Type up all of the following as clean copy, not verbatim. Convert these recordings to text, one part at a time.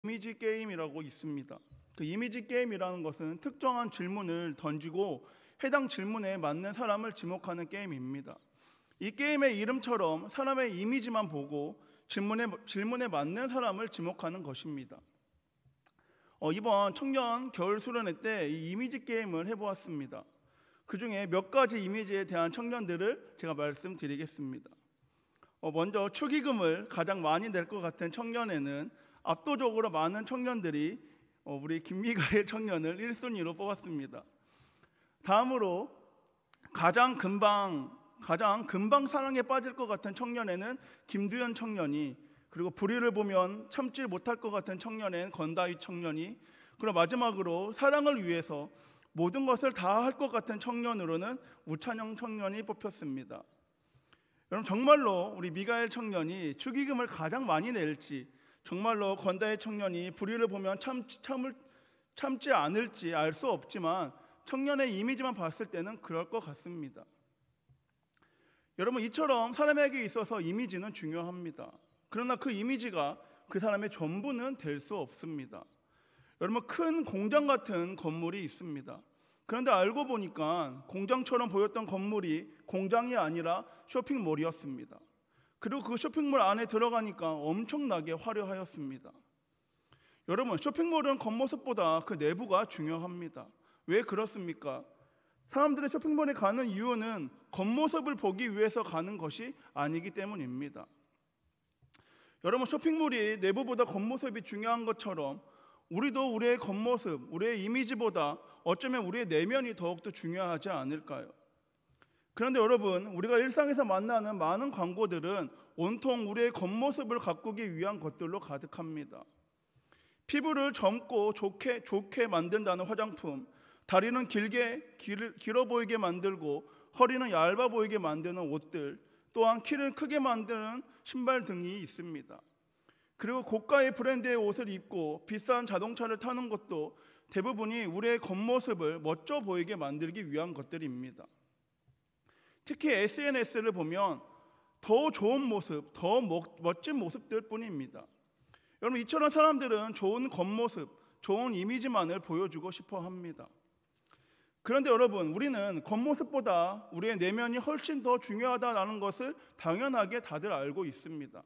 이미지 게임이라고 있습니다. 그 이미지 게임이라는 것은 특정한 질문을 던지고 해당 질문에 맞는 사람을 지목하는 게임입니다. 이 게임의 이름처럼 사람의 이미지만 보고 질문에 맞는 사람을 지목하는 것입니다. 이번 청년 겨울 수련회 때 이 이미지 게임을 해보았습니다. 그 중에 몇 가지 이미지에 대한 청년들을 제가 말씀드리겠습니다. 먼저 축의금을 가장 많이 낼 것 같은 청년에는 압도적으로 많은 청년들이 우리 김미가의 청년을 1순위로 뽑았습니다. 다음으로 가장 금방 사랑에 빠질 것 같은 청년에는 김두현 청년이, 그리고 불의를 보면 참지 못할 것 같은 청년엔 건다희 청년이, 그리고 마지막으로 사랑을 위해서 모든 것을 다 할 것 같은 청년으로는 우찬영 청년이 뽑혔습니다. 여러분, 정말로 우리 미가엘 청년이 축의금을 가장 많이 낼지, 정말로 건다희 청년이 불의를 보면 참지 않을지 알 수 없지만 청년의 이미지만 봤을 때는 그럴 것 같습니다. 여러분, 이처럼 사람에게 있어서 이미지는 중요합니다. 그러나 그 이미지가 그 사람의 전부는 될 수 없습니다. 여러분, 큰 공장 같은 건물이 있습니다. 그런데 알고 보니까 공장처럼 보였던 건물이 공장이 아니라 쇼핑몰이었습니다. 그리고 그 쇼핑몰 안에 들어가니까 엄청나게 화려하였습니다. 여러분, 쇼핑몰은 겉모습보다 그 내부가 중요합니다. 왜 그렇습니까? 사람들이 쇼핑몰에 가는 이유는 겉모습을 보기 위해서 가는 것이 아니기 때문입니다. 여러분, 쇼핑몰이 내부보다 겉모습이 중요한 것처럼 우리도 우리의 겉모습, 우리의 이미지보다 어쩌면 우리의 내면이 더욱더 중요하지 않을까요? 그런데 여러분, 우리가 일상에서 만나는 많은 광고들은 온통 우리의 겉모습을 가꾸기 위한 것들로 가득합니다. 피부를 젊고 좋게 만든다는 화장품, 다리는 길어 보이게 만들고 허리는 얇아 보이게 만드는 옷들, 또한 키를 크게 만드는 신발 등이 있습니다. 그리고 고가의 브랜드의 옷을 입고 비싼 자동차를 타는 것도 대부분이 우리의 겉모습을 멋져 보이게 만들기 위한 것들입니다. 특히 SNS를 보면 더 좋은 모습, 더 멋진 모습들 뿐입니다. 여러분, 이처럼 사람들은 좋은 겉모습, 좋은 이미지만을 보여주고 싶어 합니다. 그런데 여러분, 우리는 겉모습보다 우리의 내면이 훨씬 더 중요하다는 것을 당연하게 다들 알고 있습니다.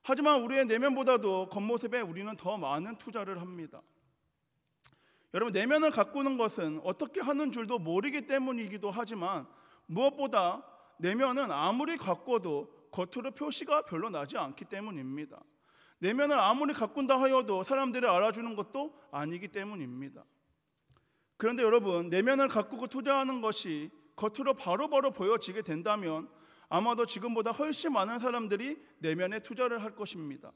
하지만 우리의 내면보다도 겉모습에 우리는 더 많은 투자를 합니다. 여러분, 내면을 가꾸는 것은 어떻게 하는 줄도 모르기 때문이기도 하지만 무엇보다 내면은 아무리 가꿔도 겉으로 표시가 별로 나지 않기 때문입니다. 내면을 아무리 가꾼다 하여도 사람들이 알아주는 것도 아니기 때문입니다. 그런데 여러분, 내면을 가꾸고 투자하는 것이 겉으로 바로바로 보여지게 된다면 아마도 지금보다 훨씬 많은 사람들이 내면에 투자를 할 것입니다.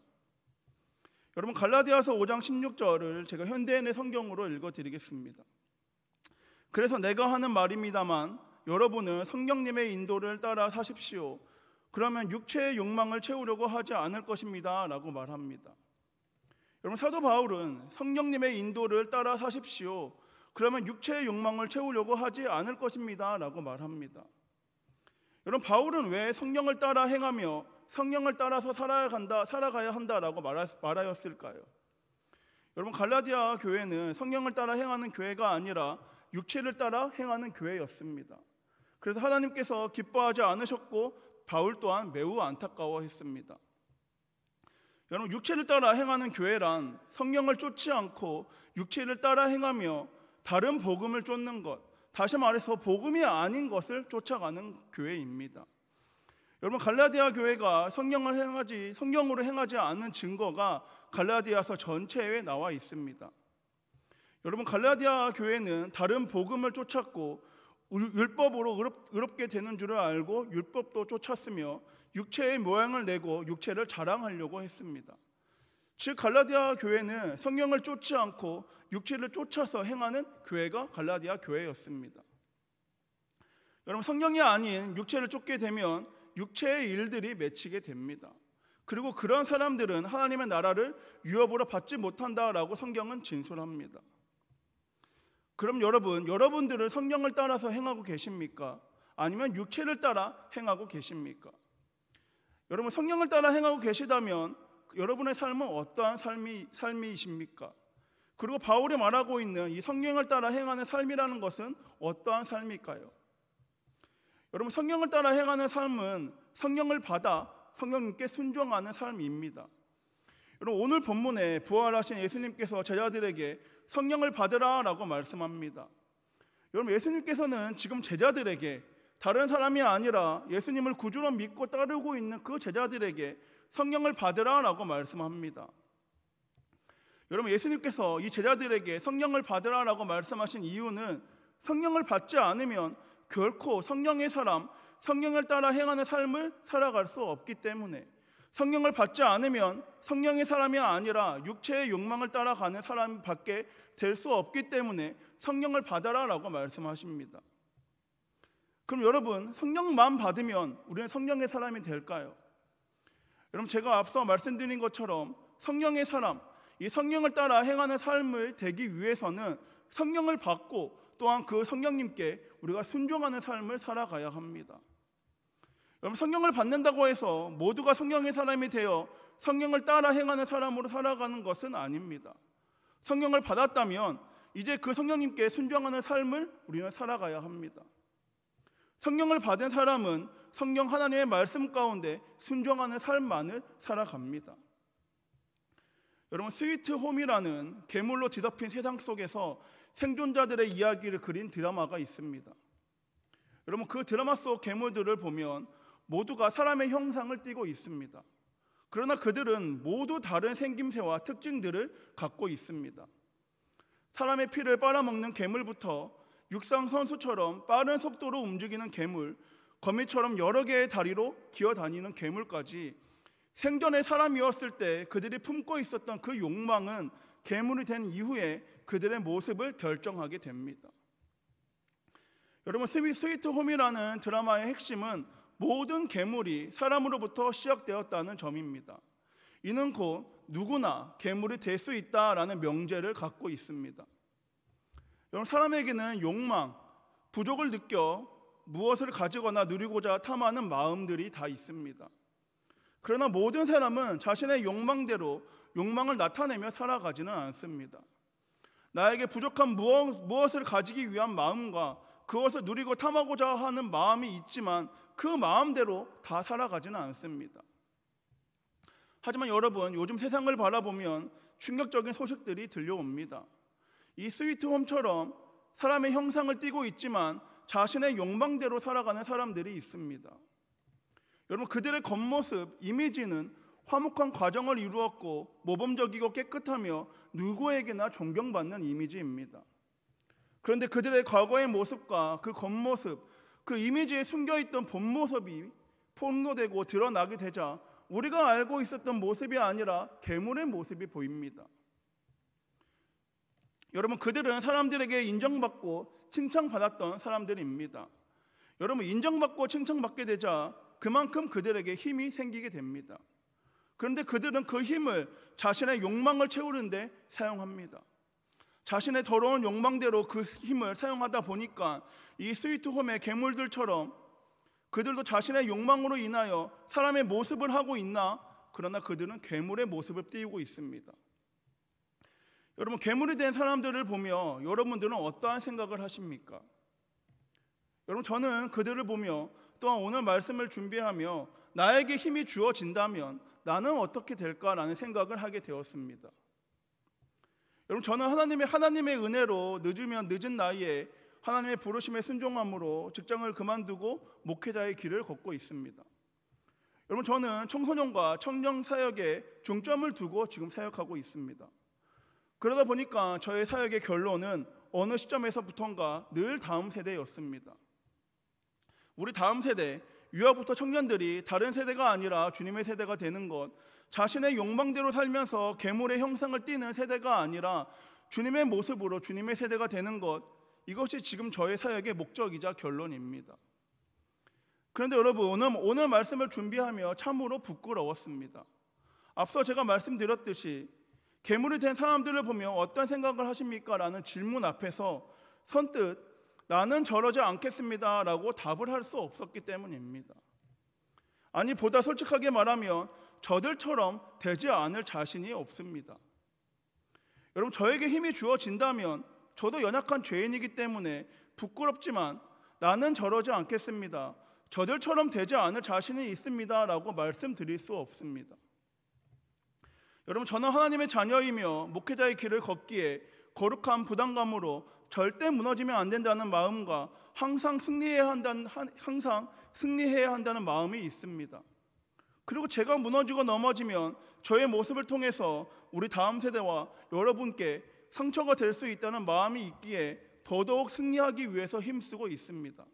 여러분, 갈라디아서 5장 16절을 제가 현대인의 성경으로 읽어드리겠습니다. 그래서 내가 하는 말입니다만 여러분은 성령님의 인도를 따라 사십시오. 그러면 육체의 욕망을 채우려고 하지 않을 것입니다 라고 말합니다. 여러분, 사도 바울은 성령님의 인도를 따라 사십시오. 그러면 육체의 욕망을 채우려고 하지 않을 것입니다 라고 말합니다. 여러분, 바울은 왜 성령을 따라 행하며 성령을 따라서 살아가야 한다라고 말하였을까요? 여러분, 갈라디아 교회는 성령을 따라 행하는 교회가 아니라 육체를 따라 행하는 교회였습니다. 그래서 하나님께서 기뻐하지 않으셨고 바울 또한 매우 안타까워했습니다. 여러분, 육체를 따라 행하는 교회란 성령을 쫓지 않고 육체를 따라 행하며 다른 복음을 쫓는 것, 다시 말해서 복음이 아닌 것을 쫓아가는 교회입니다. 여러분, 갈라디아 교회가 성령으로 행하지 않은 증거가 갈라디아서 전체에 나와 있습니다. 여러분, 갈라디아 교회는 다른 복음을 쫓았고 율법으로 의롭게 되는 줄을 알고 율법도 쫓았으며 육체의 모양을 내고 육체를 자랑하려고 했습니다. 즉, 갈라디아 교회는 성령을 쫓지 않고 육체를 쫓아서 행하는 교회가 갈라디아 교회였습니다. 여러분, 성령이 아닌 육체를 쫓게 되면 육체의 일들이 맺히게 됩니다. 그리고 그런 사람들은 하나님의 나라를 유업으로 받지 못한다라고 성경은 진술합니다. 그럼 여러분들은 성령을 따라서 행하고 계십니까? 아니면 육체를 따라 행하고 계십니까? 여러분, 성령을 따라 행하고 계시다면 여러분의 삶은 어떠한 삶이십니까? 그리고 바울이 말하고 있는 이 성령을 따라 행하는 삶이라는 것은 어떠한 삶일까요? 여러분, 성령을 따라 행하는 삶은 성령을 받아 성령님께 순종하는 삶입니다. 여러분, 오늘 본문에 부활하신 예수님께서 제자들에게 성령을 받으라 라고 말씀합니다. 여러분, 예수님께서는 지금 제자들에게, 다른 사람이 아니라 예수님을 구주로 믿고 따르고 있는 그 제자들에게 성령을 받으라 라고 말씀합니다. 여러분, 예수님께서 이 제자들에게 성령을 받으라 라고 말씀하신 이유는 성령을 받지 않으면 결코 성령의 사람, 성령을 따라 행하는 삶을 살아갈 수 없기 때문에, 성령을 받지 않으면 성령의 사람이 아니라 육체의 욕망을 따라가는 사람밖에 될 수 없기 때문에 성령을 받아라 라고 말씀하십니다. 그럼 여러분, 성령만 받으면 우리는 성령의 사람이 될까요? 여러분, 제가 앞서 말씀드린 것처럼 성령의 사람, 이 성령을 따라 행하는 삶을 되기 위해서는 성령을 받고 또한 그 성령님께 우리가 순종하는 삶을 살아가야 합니다. 여러분, 성령을 받는다고 해서 모두가 성령의 사람이 되어 성령을 따라 행하는 사람으로 살아가는 것은 아닙니다. 성령을 받았다면 이제 그 성령님께 순종하는 삶을 우리는 살아가야 합니다. 성령을 받은 사람은 성령 하나님의 말씀 가운데 순종하는 삶만을 살아갑니다. 여러분, 스위트홈이라는 괴물로 뒤덮인 세상 속에서 생존자들의 이야기를 그린 드라마가 있습니다. 여러분, 그 드라마 속 괴물들을 보면 모두가 사람의 형상을 띠고 있습니다. 그러나 그들은 모두 다른 생김새와 특징들을 갖고 있습니다. 사람의 피를 빨아먹는 괴물부터 육상 선수처럼 빠른 속도로 움직이는 괴물, 거미처럼 여러 개의 다리로 기어다니는 괴물까지 생전에 사람이었을 때 그들이 품고 있었던 그 욕망은 괴물이 된 이후에 그들의 모습을 결정하게 됩니다. 여러분, 스위트홈이라는 드라마의 핵심은 모든 괴물이 사람으로부터 시작되었다는 점입니다. 이는 곧 누구나 괴물이 될 수 있다라는 명제를 갖고 있습니다. 여러분, 사람에게는 욕망, 부족을 느껴 무엇을 가지거나 누리고자 탐하는 마음들이 다 있습니다. 그러나 모든 사람은 자신의 욕망대로 욕망을 나타내며 살아가지는 않습니다. 나에게 부족한 무엇을 가지기 위한 마음과 그것을 누리고 탐하고자 하는 마음이 있지만 그 마음대로 다 살아가지는 않습니다. 하지만 여러분, 요즘 세상을 바라보면 충격적인 소식들이 들려옵니다. 이 스위트홈처럼 사람의 형상을 띠고 있지만 자신의 욕망대로 살아가는 사람들이 있습니다. 여러분, 그들의 겉모습, 이미지는 화목한 과정을 이루었고 모범적이고 깨끗하며 누구에게나 존경받는 이미지입니다. 그런데 그들의 과거의 모습과 그 겉모습, 그 이미지에 숨겨있던 본 모습이 폭로되고 드러나게 되자 우리가 알고 있었던 모습이 아니라 괴물의 모습이 보입니다. 여러분, 그들은 사람들에게 인정받고 칭찬받았던 사람들입니다. 여러분, 인정받고 칭찬받게 되자 그만큼 그들에게 힘이 생기게 됩니다. 그런데 그들은 그 힘을 자신의 욕망을 채우는데 사용합니다. 자신의 더러운 욕망대로 그 힘을 사용하다 보니까 이 스위트홈의 괴물들처럼 그들도 자신의 욕망으로 인하여 사람의 모습을 하고 있나, 그러나 그들은 괴물의 모습을 띄우고 있습니다. 여러분, 괴물이 된 사람들을 보며 여러분들은 어떠한 생각을 하십니까? 여러분, 저는 그들을 보며 또한 오늘 말씀을 준비하며 나에게 힘이 주어진다면 나는 어떻게 될까라는 생각을 하게 되었습니다. 여러분, 저는 하나님의 은혜로 늦으면 늦은 나이에 하나님의 부르심에 순종함으로 직장을 그만두고 목회자의 길을 걷고 있습니다. 여러분, 저는 청소년과 청년 사역에 중점을 두고 지금 사역하고 있습니다. 그러다 보니까 저의 사역의 결론은 어느 시점에서부턴가 늘 다음 세대였습니다. 우리 다음 세대, 유아부터 청년들이 다른 세대가 아니라 주님의 세대가 되는 것, 자신의 욕망대로 살면서 괴물의 형상을 띠는 세대가 아니라 주님의 모습으로 주님의 세대가 되는 것, 이것이 지금 저의 사역의 목적이자 결론입니다. 그런데 여러분, 오늘 말씀을 준비하며 참으로 부끄러웠습니다. 앞서 제가 말씀드렸듯이 괴물이 된 사람들을 보며 어떤 생각을 하십니까? 라는 질문 앞에서 선뜻 나는 저러지 않겠습니다 라고 답을 할 수 없었기 때문입니다. 아니, 보다 솔직하게 말하면 저들처럼 되지 않을 자신이 없습니다. 여러분, 저에게 힘이 주어진다면 저도 연약한 죄인이기 때문에 부끄럽지만 나는 저러지 않겠습니다. 저들처럼 되지 않을 자신이 있습니다 라고 말씀드릴 수 없습니다. 여러분, 저는 하나님의 자녀이며 목회자의 길을 걷기에 거룩한 부담감으로 절대 무너지면 안 된다는 마음과 항상 승리해야 한다는 마음이 있습니다. 그리고 제가 무너지고 넘어지면 저의 모습을 통해서 우리 다음 세대와 여러분께 상처가 될 수 있다는 마음이 있기에 더더욱 승리하기 위해서 힘쓰고 있습니다.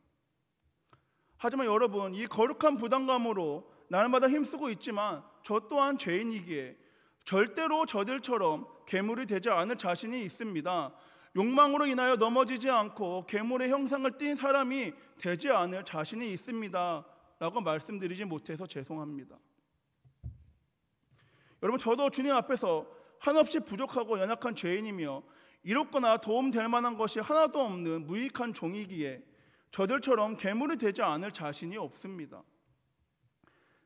하지만 여러분, 이 거룩한 부담감으로 날마다 힘쓰고 있지만 저 또한 죄인이기에 절대로 저들처럼 괴물이 되지 않을 자신이 있습니다. 욕망으로 인하여 넘어지지 않고 괴물의 형상을 띈 사람이 되지 않을 자신이 있습니다 라고 말씀드리지 못해서 죄송합니다. 여러분, 저도 주님 앞에서 한없이 부족하고 연약한 죄인이며 이롭거나 도움될 만한 것이 하나도 없는 무익한 종이기에 저들처럼 괴물이 되지 않을 자신이 없습니다.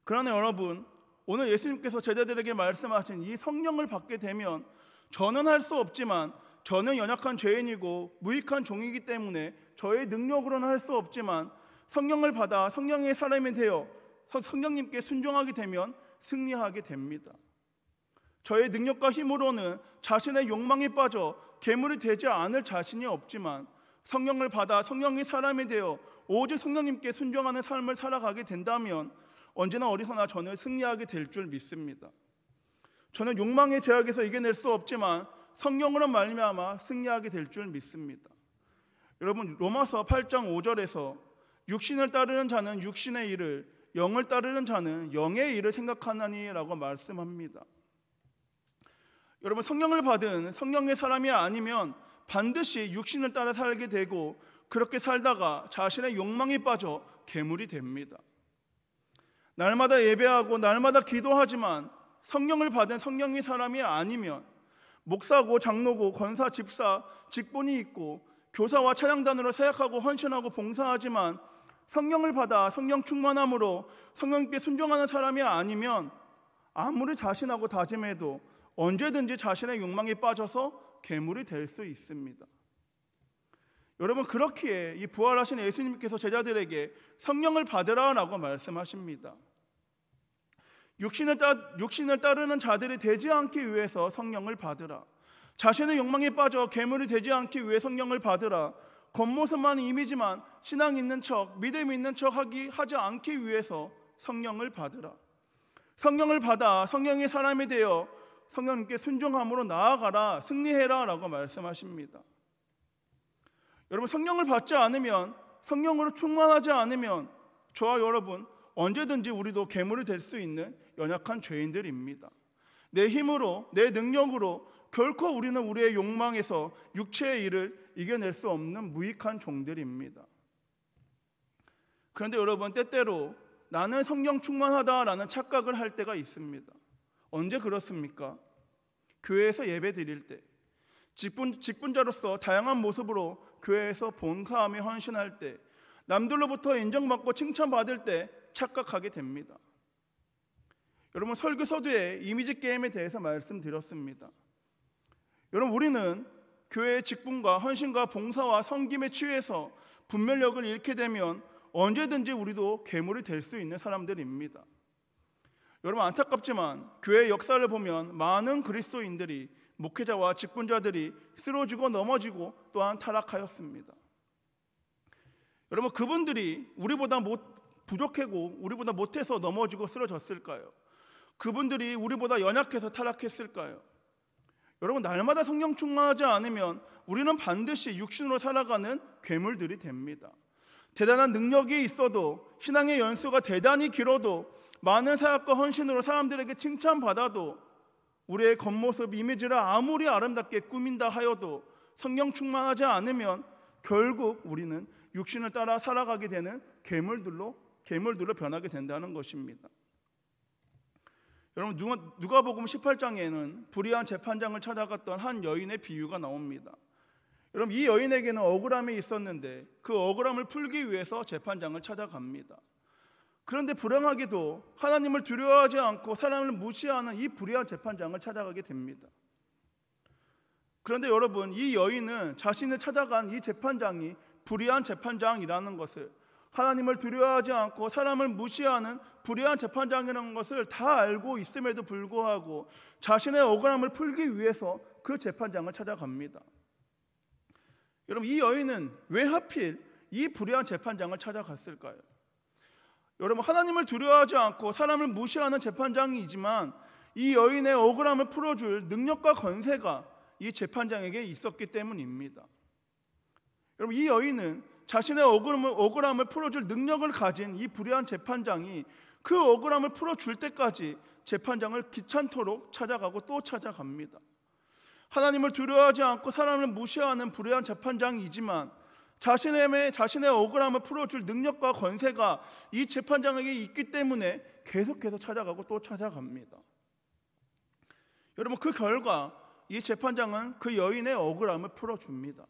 그러나 여러분, 오늘 예수님께서 제자들에게 말씀하신 이 성령을 받게 되면 저는 할 수 없지만, 저는 연약한 죄인이고 무익한 종이기 때문에 저의 능력으로는 할 수 없지만 성령을 받아 성령의 사람이 되어 성령님께 순종하게 되면 승리하게 됩니다. 저의 능력과 힘으로는 자신의 욕망에 빠져 괴물이 되지 않을 자신이 없지만 성령을 받아 성령의 사람이 되어 오직 성령님께 순종하는 삶을 살아가게 된다면 언제나 어디서나 저는 승리하게 될 줄 믿습니다. 저는 욕망의 제약에서 이겨낼 수 없지만 성령으로 말미암아 승리하게 될 줄 믿습니다. 여러분, 로마서 8장 5절에서 육신을 따르는 자는 육신의 일을, 영을 따르는 자는 영의 일을 생각하나니라고 말씀합니다. 여러분, 성령을 받은 성령의 사람이 아니면 반드시 육신을 따라 살게 되고 그렇게 살다가 자신의 욕망에 빠져 괴물이 됩니다. 날마다 예배하고 날마다 기도하지만 성령을 받은 성령의 사람이 아니면 목사고 장로고 권사 집사 직분이 있고 교사와 찬양단으로 사역하고 헌신하고 봉사하지만 성령을 받아 성령 충만함으로 성령께 순종하는 사람이 아니면 아무리 자신하고 다짐해도 언제든지 자신의 욕망에 빠져서 괴물이 될 수 있습니다. 여러분, 그렇기에 이 부활하신 예수님께서 제자들에게 성령을 받으라라고 말씀하십니다. 육신을 따르는 자들이 되지 않기 위해서 성령을 받으라. 자신의 욕망에 빠져 괴물이 되지 않기 위해 성령을 받으라. 겉모습만 이미지만 신앙 있는 척, 믿음 있는 척 하지 않기 위해서 성령을 받으라. 성령을 받아 성령의 사람이 되어 성령님께 순종함으로 나아가라, 승리해라 라고 말씀하십니다. 여러분, 성령을 받지 않으면, 성령으로 충만하지 않으면 저와 여러분 언제든지 우리도 괴물이 될 수 있는 연약한 죄인들입니다. 내 힘으로, 내 능력으로 결코 우리는 우리의 욕망에서 육체의 일을 이겨낼 수 없는 무익한 종들입니다. 그런데 여러분, 때때로 나는 성령 충만하다라는 착각을 할 때가 있습니다. 언제 그렇습니까? 교회에서 예배 드릴 때, 직분자로서 다양한 모습으로 교회에서 봉사하며 헌신할 때, 남들로부터 인정받고 칭찬받을 때 착각하게 됩니다. 여러분, 설교 서두에 이미지 게임에 대해서 말씀드렸습니다. 여러분, 우리는 교회의 직분과 헌신과 봉사와 섬김에 취해서 분별력을 잃게 되면 언제든지 우리도 괴물이 될 수 있는 사람들입니다. 여러분, 안타깝지만 교회의 역사를 보면 많은 그리스도인들이, 목회자와 직분자들이 쓰러지고 넘어지고 또한 타락하였습니다. 여러분, 그분들이 우리보다 부족하고 우리보다 못해서 넘어지고 쓰러졌을까요? 그분들이 우리보다 연약해서 타락했을까요? 여러분, 날마다 성령 충만하지 않으면 우리는 반드시 육신으로 살아가는 괴물들이 됩니다. 대단한 능력이 있어도, 신앙의 연수가 대단히 길어도, 많은 사역과 헌신으로 사람들에게 칭찬받아도, 우리의 겉모습 이미지를 아무리 아름답게 꾸민다 하여도 성령 충만하지 않으면 결국 우리는 육신을 따라 살아가게 되는 괴물들로 변하게 된다는 것입니다. 여러분, 누가복음 18장에는 불의한 재판장을 찾아갔던 한 여인의 비유가 나옵니다. 여러분, 이 여인에게는 억울함이 있었는데 그 억울함을 풀기 위해서 재판장을 찾아갑니다. 그런데 불행하게도 하나님을 두려워하지 않고 사람을 무시하는 이 불의한 재판장을 찾아가게 됩니다. 그런데 여러분, 이 여인은 자신을 찾아간 이 재판장이 불의한 재판장이라는 것을, 하나님을 두려워하지 않고 사람을 무시하는 불의한 재판장이라는 것을 다 알고 있음에도 불구하고 자신의 억울함을 풀기 위해서 그 재판장을 찾아갑니다. 여러분, 이 여인은 왜 하필 이 불의한 재판장을 찾아갔을까요? 여러분, 하나님을 두려워하지 않고 사람을 무시하는 재판장이지만 이 여인의 억울함을 풀어줄 능력과 권세가 이 재판장에게 있었기 때문입니다. 여러분, 이 여인은 자신의 억울함을 풀어줄 능력을 가진 이 불의한 재판장이 그 억울함을 풀어줄 때까지 재판장을 귀찮도록 찾아가고 또 찾아갑니다. 하나님을 두려워하지 않고 사람을 무시하는 불의한 재판장이지만 자신의 억울함을 풀어줄 능력과 권세가 이 재판장에게 있기 때문에 계속해서 찾아가고 또 찾아갑니다. 여러분, 그 결과 이 재판장은 그 여인의 억울함을 풀어줍니다.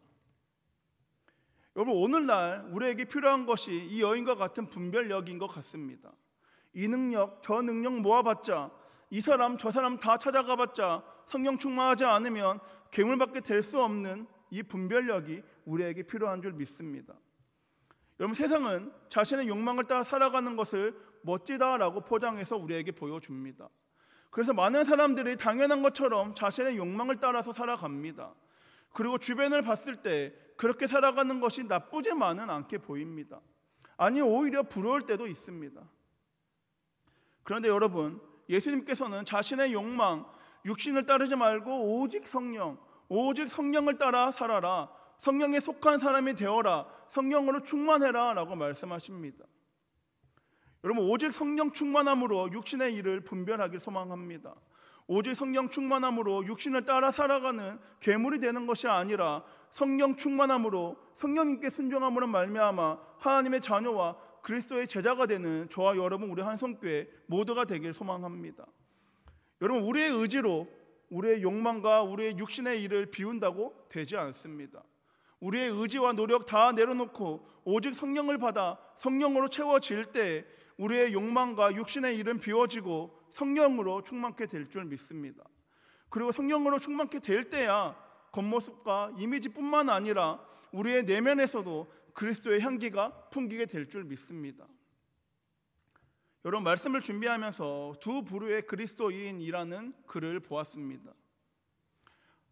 여러분, 오늘날 우리에게 필요한 것이 이 여인과 같은 분별력인 것 같습니다. 이 능력 저 능력 모아봤자, 이 사람 저 사람 다 찾아가봤자 성령 충만하지 않으면 괴물밖에 될 수 없는 이 분별력이 우리에게 필요한 줄 믿습니다. 여러분, 세상은 자신의 욕망을 따라 살아가는 것을 멋지다라고 포장해서 우리에게 보여줍니다. 그래서 많은 사람들이 당연한 것처럼 자신의 욕망을 따라서 살아갑니다. 그리고 주변을 봤을 때 그렇게 살아가는 것이 나쁘지만은 않게 보입니다. 아니, 오히려 부러울 때도 있습니다. 그런데 여러분, 예수님께서는 자신의 욕망, 육신을 따르지 말고 오직 성령을 따라 살아라, 성령에 속한 사람이 되어라, 성령으로 충만해라 라고 말씀하십니다. 여러분, 오직 성령 충만함으로 육신의 일을 분별하길 소망합니다. 오직 성령 충만함으로 육신을 따라 살아가는 괴물이 되는 것이 아니라 성령 충만함으로 성령님께 순종함으로 말미암아 하나님의 자녀와 그리스도의 제자가 되는 저와 여러분, 우리 한성교회 모두가 되길 소망합니다. 여러분, 우리의 의지로 우리의 욕망과 우리의 육신의 일을 비운다고 되지 않습니다. 우리의 의지와 노력 다 내려놓고 오직 성령을 받아 성령으로 채워질 때 우리의 욕망과 육신의 일은 비워지고 성령으로 충만케 될 줄 믿습니다. 그리고 성령으로 충만케 될 때야 겉모습과 이미지뿐만 아니라 우리의 내면에서도 그리스도의 향기가 풍기게 될 줄 믿습니다. 여러분, 말씀을 준비하면서 두 부류의 그리스도인이라는 글을 보았습니다.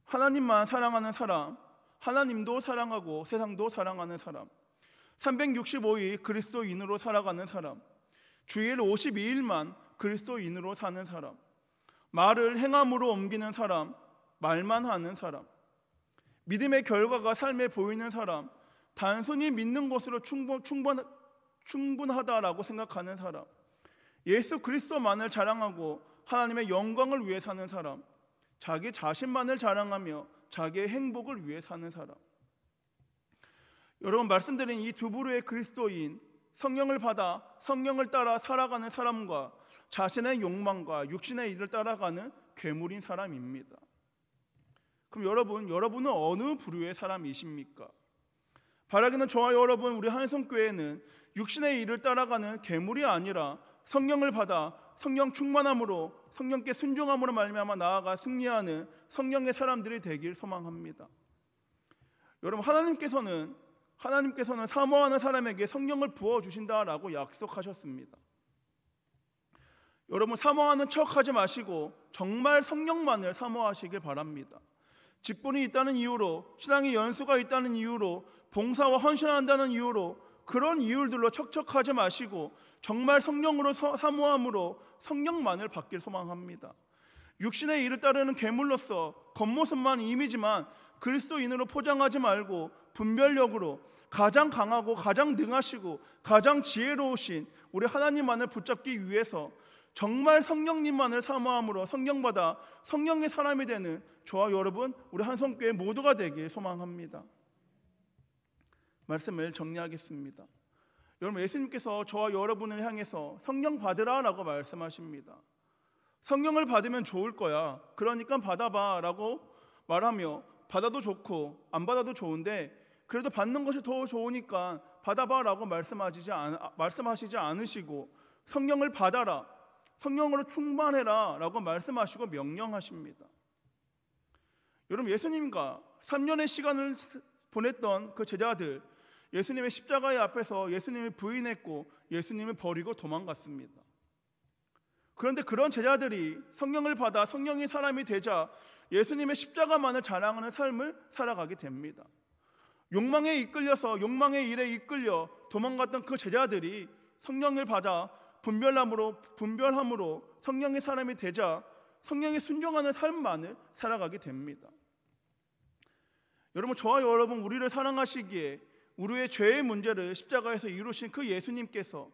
하나님만 사랑하는 사람, 하나님도 사랑하고 세상도 사랑하는 사람, 365일 그리스도인으로 살아가는 사람, 주일 52일만 그리스도인으로 사는 사람, 말을 행함으로 옮기는 사람, 말만 하는 사람, 믿음의 결과가 삶에 보이는 사람, 단순히 믿는 것으로 충분하다라고 생각하는 사람, 예수 그리스도만을 자랑하고 하나님의 영광을 위해 사는 사람, 자기 자신만을 자랑하며 자기의 행복을 위해 사는 사람. 여러분, 말씀드린 이 두 부류의 그리스도인, 성령을 받아 성령을 따라 살아가는 사람과 자신의 욕망과 육신의 일을 따라가는 괴물인 사람입니다. 그럼 여러분은 어느 부류의 사람이십니까? 바라기는 저와 여러분, 우리 한성교회는 육신의 일을 따라가는 괴물이 아니라 성령을 받아 성령 충만함으로 성령께 순종함으로 말미암아 나아가 승리하는 성령의 사람들이 되길 소망합니다. 여러분, 하나님께서는 사모하는 사람에게 성령을 부어주신다라고 약속하셨습니다. 여러분, 사모하는 척하지 마시고 정말 성령만을 사모하시길 바랍니다. 직분이 있다는 이유로, 신앙의 연수가 있다는 이유로, 봉사와 헌신한다는 이유로, 그런 이유들로 척척하지 마시고 정말 성령으로 사모함으로 성령만을 받길 소망합니다. 육신의 일을 따르는 괴물로서 겉모습만 이미지만 그리스도인으로 포장하지 말고 분별력으로 가장 강하고 가장 능하시고 가장 지혜로우신 우리 하나님만을 붙잡기 위해서 정말 성령님만을 사모함으로 성령받아 성령의 사람이 되는 저와 여러분, 우리 한성교회 모두가 되길 소망합니다. 말씀을 정리하겠습니다. 여러분, 예수님께서 저와 여러분을 향해서 성령 받으라라고 말씀하십니다. 성령을 받으면 좋을 거야, 그러니까 받아봐 라고 말하며, 받아도 좋고 안 받아도 좋은데 그래도 받는 것이 더 좋으니까 받아봐 라고 말씀하시지 않으시고, 성령을 받아라, 성령으로 충만해라 라고 말씀하시고 명령하십니다. 여러분, 예수님과 3년의 시간을 보냈던 그 제자들, 예수님의 십자가의 앞에서 예수님을 부인했고 예수님을 버리고 도망갔습니다. 그런데 그런 제자들이 성령을 받아 성령의 사람이 되자 예수님의 십자가만을 자랑하는 삶을 살아가게 됩니다. 욕망에 이끌려서 욕망의 일에 이끌려 도망갔던 그 제자들이 성령을 받아 분별함으로 성령의 사람이 되자 성령에 순종하는 삶만을 살아가게 됩니다. 여러분, 저와 여러분, 우리를 사랑하시기에 우리의 죄의 문제를 십자가에서 이루신 그 예수님께서,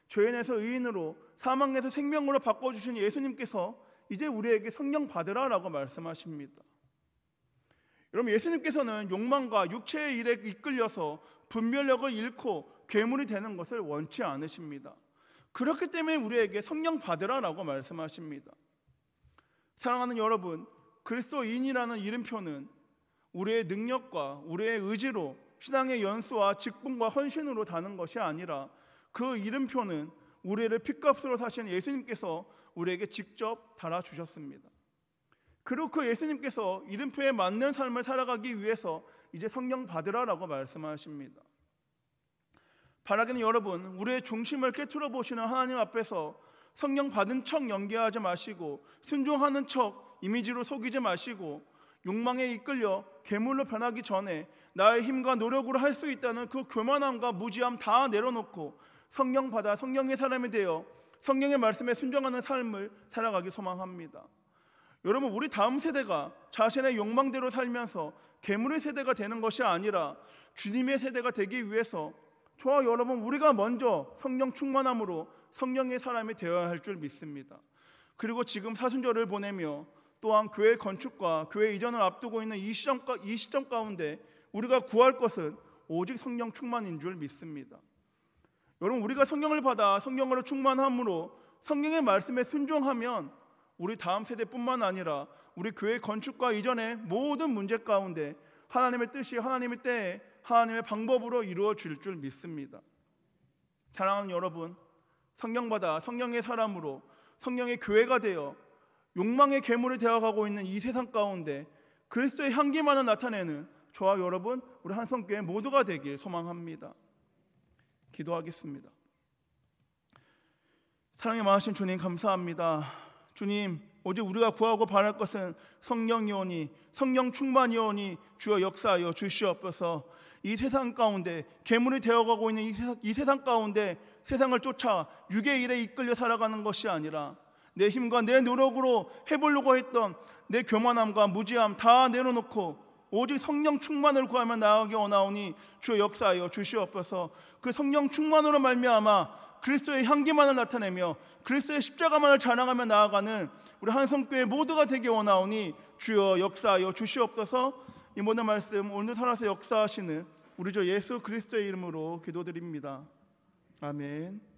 죄인에서 의인으로, 사망에서 생명으로 바꿔주신 예수님께서 이제 우리에게 성령 받으라라고 말씀하십니다. 여러분, 예수님께서는 욕망과 육체의 일에 이끌려서 분별력을 잃고 괴물이 되는 것을 원치 않으십니다. 그렇기 때문에 우리에게 성령 받으라라고 말씀하십니다. 사랑하는 여러분, 그리스도인이라는 이름표는 우리의 능력과 우리의 의지로 신앙의 연수와 직분과 헌신으로 다는 것이 아니라 그 이름표는 우리를 핏값으로 사신 예수님께서 우리에게 직접 달아주셨습니다. 그리고 그 예수님께서 이름표에 맞는 삶을 살아가기 위해서 이제 성령 받으라라고 말씀하십니다. 바라기는 여러분, 우리의 중심을 깨트려 보시는 하나님 앞에서 성령 받은 척 연기하지 마시고 순종하는 척 이미지로 속이지 마시고 욕망에 이끌려 괴물로 변하기 전에 나의 힘과 노력으로 할 수 있다는 그 교만함과 무지함 다 내려놓고 성령 받아 성령의 사람이 되어 성령의 말씀에 순종하는 삶을 살아가기 소망합니다. 여러분, 우리 다음 세대가 자신의 욕망대로 살면서 괴물의 세대가 되는 것이 아니라 주님의 세대가 되기 위해서 저와 여러분, 우리가 먼저 성령 충만함으로 성령의 사람이 되어야 할 줄 믿습니다. 그리고 지금 사순절을 보내며 또한 교회 건축과 교회 이전을 앞두고 있는 이 시점 가운데 우리가 구할 것은 오직 성령 충만인 줄 믿습니다. 여러분, 우리가 성령을 받아 성령으로 충만함으로 성령의 말씀에 순종하면 우리 다음 세대뿐만 아니라 우리 교회 건축과 이전의 모든 문제 가운데 하나님의 뜻이 하나님의 때에 하나님의 방법으로 이루어질 줄 믿습니다. 사랑하는 여러분, 성령 받아 성령의 사람으로 성령의 교회가 되어 욕망의 괴물이 되어가고 있는 이 세상 가운데 그리스도의 향기만을 나타내는 저와 여러분, 우리 한성교회 모두가 되길 소망합니다. 기도하겠습니다. 사랑이 많으신 주님, 감사합니다. 주님, 오직 우리가 구하고 바랄 것은 성령이오니, 성령 충만이오니 주여 역사하여 주시옵소서. 이 세상 가운데 괴물이 되어가고 있는 이 세상 가운데 세상을 쫓아 육의 일에 이끌려 살아가는 것이 아니라 내 힘과 내 노력으로 해보려고 했던 내 교만함과 무지함 다 내려놓고 오직 성령 충만을 구하며 나아가기 원하오니 주여 역사하여 주시옵소서. 그 성령 충만으로 말미암아 그리스도의 향기만을 나타내며 그리스도의 십자가만을 자랑하며 나아가는 우리 한성교회 모두가 되기 원하오니 주여 역사하여 주시옵소서. 이 모든 말씀 오늘 살아서 역사하시는 우리 주 예수 그리스도의 이름으로 기도드립니다. 아멘.